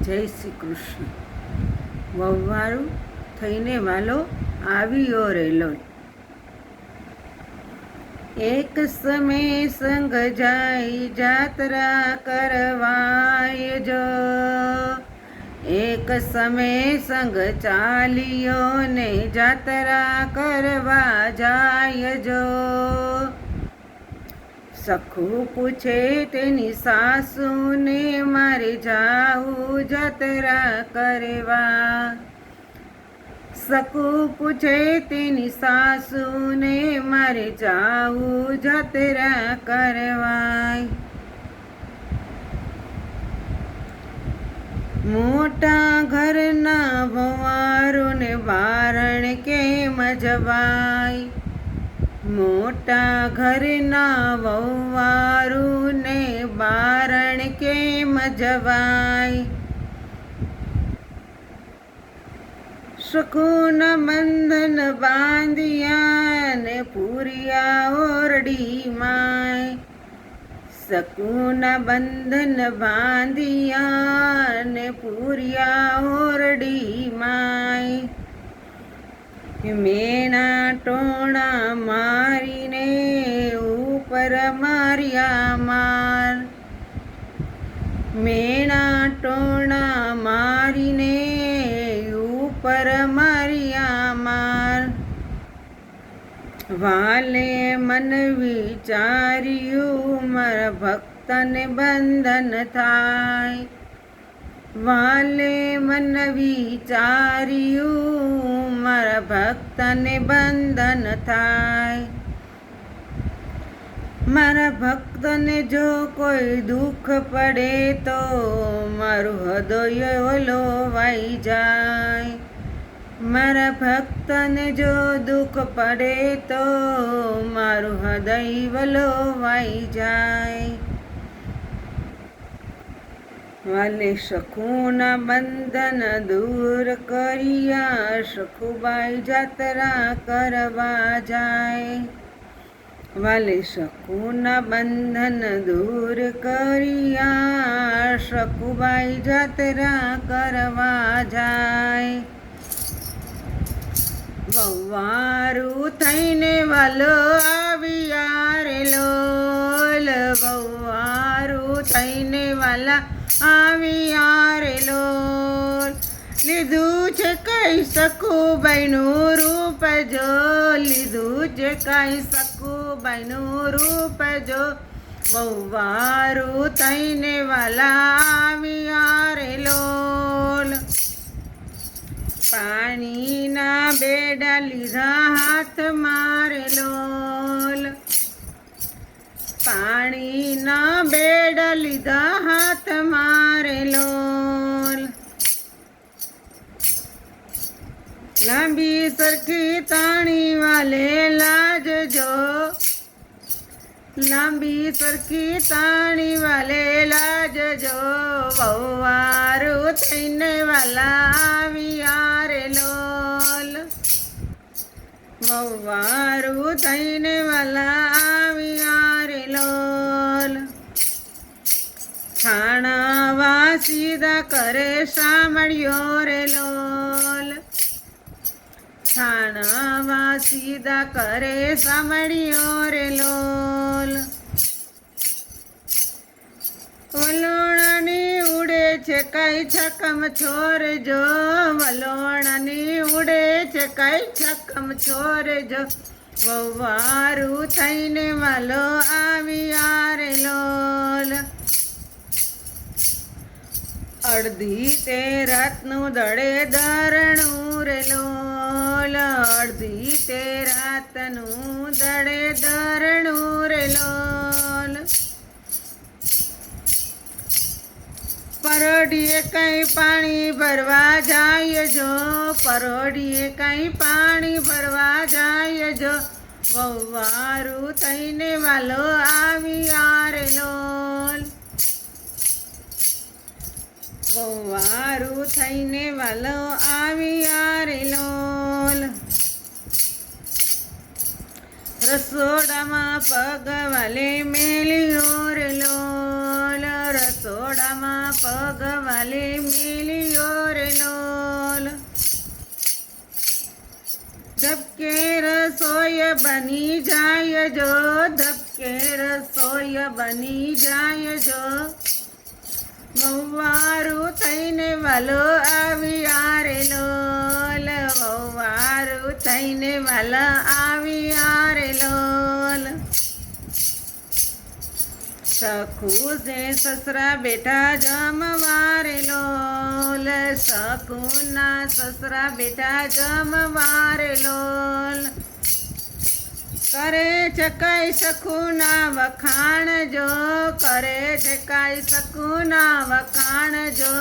જય શ્રી કૃષ્ણ. વહવારું થઈને વાલો આવ્યો રેલો. એક સમય સંગ જાય જાત્રા કરવાય જો, એક સમય સંગ ચાલ્યો ને જાત્રા કરવા જાય જો. સખું પૂછે તેની સાસુને મારે જાવું જાત્રા કરવા. સખું પૂછે તેની સાસુને મારે જાવું જાત્રા કરવા. મોટા ઘરના વવારોને બારણ કેમ જવાય, મોટા ઘરના વહુવારુને બારણ કેમ જવાય. સખુના બંધન બાંધ્યા ને પૂર્યા ઓરડીમાં, સખુના બંધન બાંધ્યા ને પૂર્યા ઓરડીમાં. મેણા ટોણા મારીને ઉપર માર્યા માર, મેણા ટોણા મારીને ઉપર માર્યા માર. વાલે મન વિચાર્યું મારા ભક્તને બંધન થાય, વાલે મન વિચાર્યું મારા ભક્તને બંધન થાય. મારા ભક્તને જો કોઈ દુઃખ પડે તો મારું હૃદય ઓલોવાઈ જાય, મારા ભક્તને જો દુઃખ પડે તો મારું હૃદય વલોવાઈ જાય. વાલે સખુના બંધન દૂર કર્યા, સખુબાઈ જાત્રા કરવા જાય. વાલે સખુના બંધન દૂર કર્યા, સખુબાઈ જાત્રા કરવા જાય. વહવારું થઈને વાલો આવ્યા રે લોલ, વહવારું થઈને વાલા આવ્યા રે લોલ. લીધું છે કઈ સખુબાઈનું રૂપ જો, લીધું છે કઈ સખુબાઈનું રૂપ જો. વહવારું થઈને વાલા આવ્યા રે લોલ. પાણીના બેડા લીધા હાથ મારે લોલ, પાણીના બેડા લીધા હાથ મારે લોલ. લાંબી સરખી તાણી વાલે લાજજો, લાંબી સરખી તાણી વાલે લાજજો. વહવારું થઈને વાલા આવ્યા રે લોલ, વહવારું થઈને વાલા આવ્યા રે લોલ. છાણાવા સીધા કરે સાંભળ્યો રે લોલ, છાણાવા સીધા કરે સાંભળ્યો રે લોલ. વલોણાની ઉડે છે કઈ છકમ છોરજો, વલોણાની ઉડે છે કઈ છકમ છોરજો. વહવારું થઈને વાલો આવ્યા રે લોલ. અડધી તે રાતનું દડે ધરણું રે લોલ, અડધી તે રાતનું દડે ધરણું રે લોલ. પરોઢીએ કઈ પાણી ભરવા જાય જો, પરોઢીએ કઈ પાણી ભરવા જાય જો. વહવારું થઈને વાલો આવ્યા રે લોલ, વહવારું થઈને વાલો આવ્યા રે લોલ. રસોડામાં પગ વાલે મેલ્યો રે લોલ, રસોડામાં પગ વાલે મેલ્યો બની જાય જો, ધબકે રસોઈ બની જાય જો. વહુવારું થઈને વાલો આવી આરે લોલ, વહુવારું થઈને વાલા આવી આરે લોલ. સખુને સસરા બેઠા જમવારે લોલ, સખુના સસરા બેઠા જમવારે લોલ. કરે છે કઈ સખુના વખાણ જો, કરે છે કઈ સખુના વખાણ જો.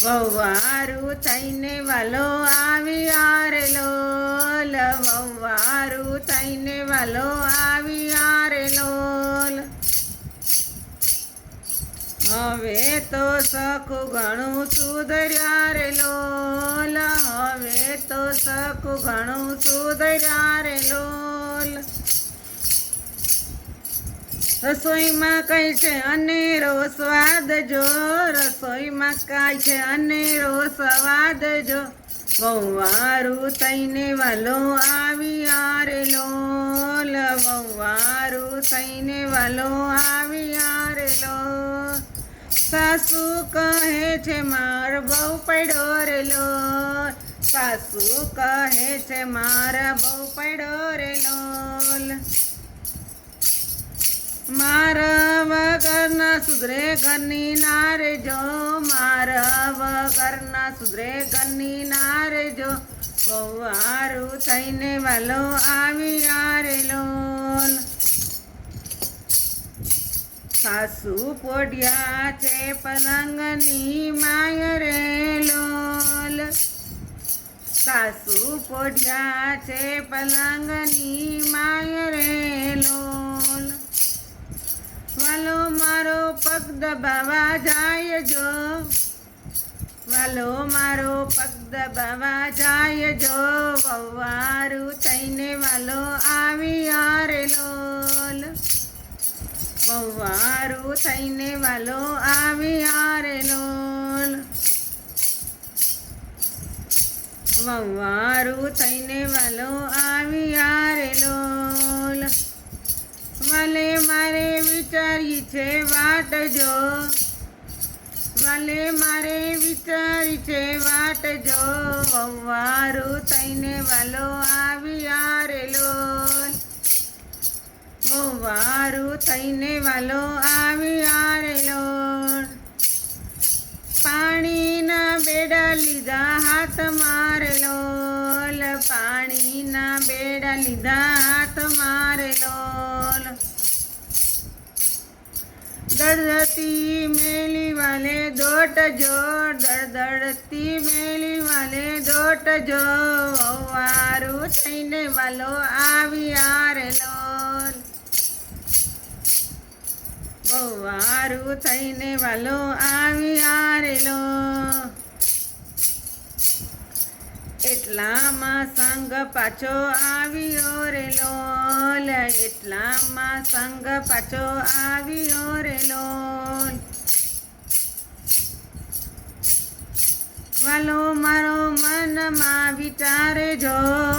વહુવારું થઈને વાલો આવી આરે લોલ, વહુવારું થઈને વાલો આવી આરે લોલ. હવે તો સખું ઘણું સુધર્યા રે લોલ, હવે તો સખું ઘણું સુધર્યા રે લોલ. રસોઈમાં કઈ છે અનેરો સ્વાદ જો, રસોઈમાં કાંઈ છે અનેરો સ્વાદ જો. વહુવારું થઈને વાલો આવી આરે લોલ, વહુવારું થઈને વાલો આવી આરે લોલ. સાસુ કહે છે માર બહુ પડ્યો રે લોલ, સાસુ કહે છે મારા બહુ પડ્યો રે લોલ. મારા વગરના સુધરે ઘરની નારે જો, મારા વગરના સુધરે ઘરની નારે જો. વહુવારું થઈને વાલો આવી આરે લોલ. સાસુ પોઢિયા છે પલંગની માય રે લોલ, સાસુ પોઢિયા છે પલંગની માય રે લોલ. વાલો મારો પગ દબાવા જાય જો, વાલો મારો પગ દબાવા જાય જો. વહુવારું થઈને વાલો આવી આરે લોલ, વહુવારું થઈને વાલો આવી આરે લોલ. વહુવારું થઈને વાલો આવી આરે લોલ. વાલે મારે વિચારી છે વાટ જો, વાલે મારે વિચારી છે વાટ જો. વહુવારું થઈને વાલો આવી આરે લોલ, વહુવારું થઈને વાલો આવી આરે લોલ. પાણીના બેડા લીધા હાથ મારે લોલ, પાણીના બેડા લીધા હાથ મારે લોલ. દળદળતી મેલી વાલે દોટ જો, દળદળતી મેલી વાલે દોટ જો. વહુવારું થઈને વાલો આવી આરે લોલ, વહુવારું થઈને વાલો આવી આરે લોલ. એટલામાં સંગ પાછો આવ્યો રે લોલ, એટલામાં સંગ પાછો આવ્યો રે લોલ. વાલો મારો મનમાં વિચારે જો,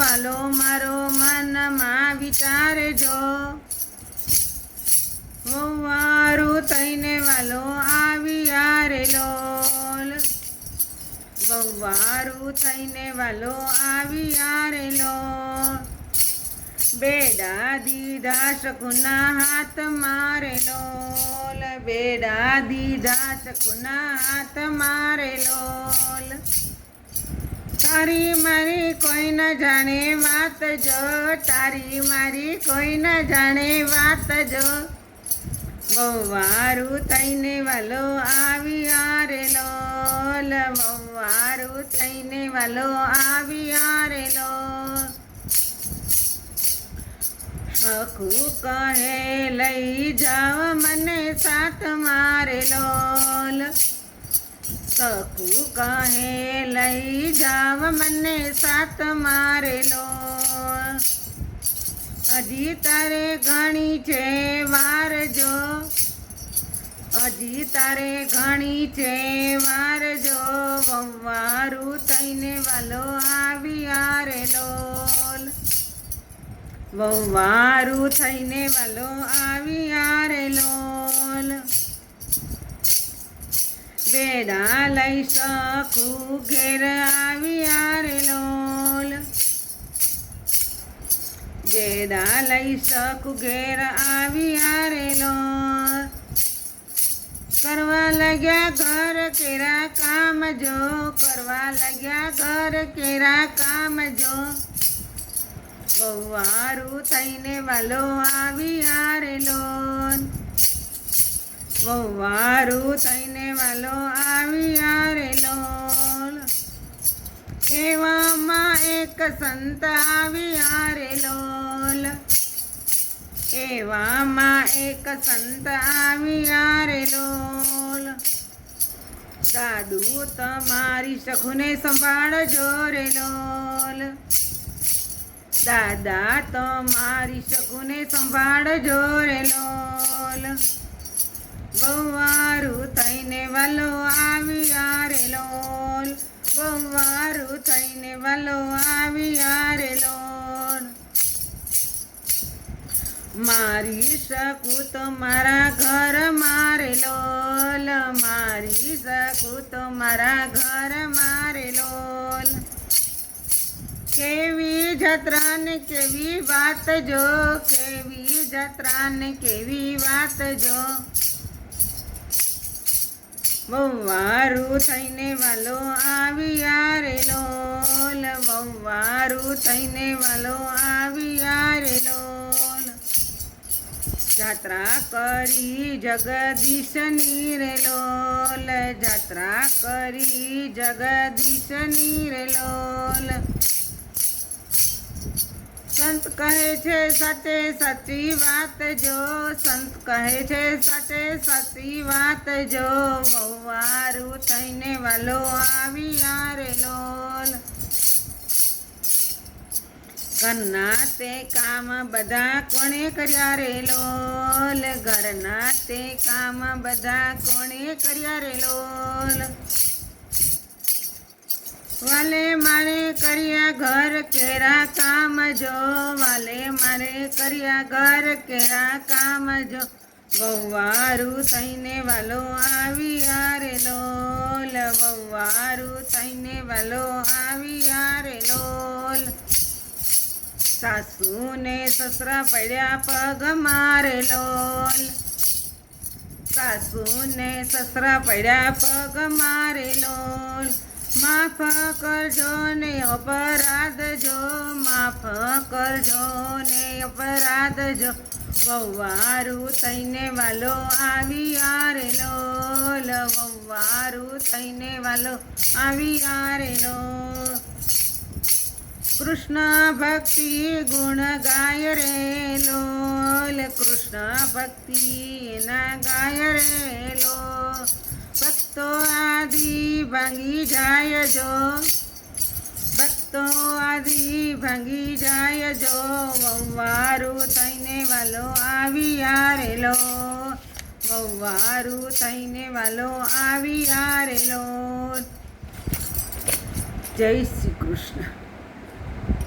વાલો મારો મનમાં વિચારે જો. વહુવારું થઈને વાલો આવી આરે લોલ, વહુવારું થઈને વાલો આવી આરે લોલ. બેડા દીધા શકુના હાથ મારે લોલ, બેડા દીધા શકુના હાથ મારે લોલ. તારી મારી કોઈ ન જાણે વાત જો, તારી મારી કોઈ ન જાણે વાત જો. વહુવારું થઈને વાલો આવી આરે લોલ, વહુવારું થઈને વાલો આવી આરે લોલ. સખું કહે લઈ જાવ મને સાથ મારે લોલ, સખું કહે લઈ જાવ મને સાથ મારે લોલ. હજી તારે ઘણી છે વાર જો, હજી તારે ઘણી છે વાર જો. વહુવારું થઈને વાલો આવી આરે લોલ, વહુવારું થઈને વાલો આવ્યા રે લોલ. બેડા લઈ શકું ઘેર આવ્યા રે લોલ. બેડા લઈ શકું ઘેર આવ્યા રે લોલ. કરવા લાગ્યા ઘર કેરા કામ જો, કરવા લાગ્યા ઘર કેરા કામ જો. વહુવારું થઈને વાલો આવ્યા રે લોલ. વહુવારું થઈને વાલો આવ્યા રે લોલ. એવામાં એક સંત આવ્યા રે લોલ. એવામાં એક સંત આવ્યા રે લોલ. દાદુ તમારી સખુને સંભાળજો રે લોલ. દાદા તમારી સખુને સંભાળજો રે લોલ. વહુવારું થઈને વાલો આવ્યા રે લોલ. વહુવારું થઈને વાલો આવ્યા રે લોલ. મારી શકું તો મારા ઘર મારે લોલ. મારી શકું તો મારા ઘર મારે લોલ. કેવી જત્રા ને કેવી વાત જો, કેવી જત્રા ને કેવી વાત જો. વહુવારું થઈને વાલો આવ્યા રે લોલ. વહુવારું થઈને વાલો આવ્યા રે લોલ. જાત્રા કરી જગદીશની રે લોલ. જાત્રા કરી જગદીશની રે લોલ. સંત કહે છે સાચે સાચી વાત જો, સંત કહે છે સાચે સાચી વાત જો. વહુવારું થઈને વાલો આવ્યા રે લોલ. ઘરના તે કામ બધા કોણે કર્યા રે લોલ. ઘરના તે કામ બધા કોણે કર્યા રે લોલ. વાલે મારે કર્યા ઘર કેરા કામ જો, વાલે મારે કર્યા ઘર કેરા કામ જો. વહુવારું થઈને વાલો આવ્યા રે લોલ. વહુવારું થઈને વાલો આવ્યા રે લોલ. સાસુને સસરા પડ્યા પગ મારે લોલ. સાસુને સસરા પડ્યા પગ મારે લોલ. માફ કરજો ને અપરાધ જો, માફ કરજો ને અપરાધ જો. વહુવારું થઈને વાલો આવ્યા રે લોલ. વહુવારું થઈને વાલો આવ્યા રે લોલ. કૃષ્ણ ભક્તિ ગુણ ગાય રે લોલ. કૃષ્ણ ભક્તિ એના ગાય રે લોલ. ભક્તો આદિ ભાંગી જાય જો, ભક્તો આદિ ભાંગી જાય જો. વહુવારું થઈને વાલો આવ્યા રે લોલ. વહુવારું થઈને વાલો આવ્યા રે લોલ. જય શ્રી કૃષ્ણ.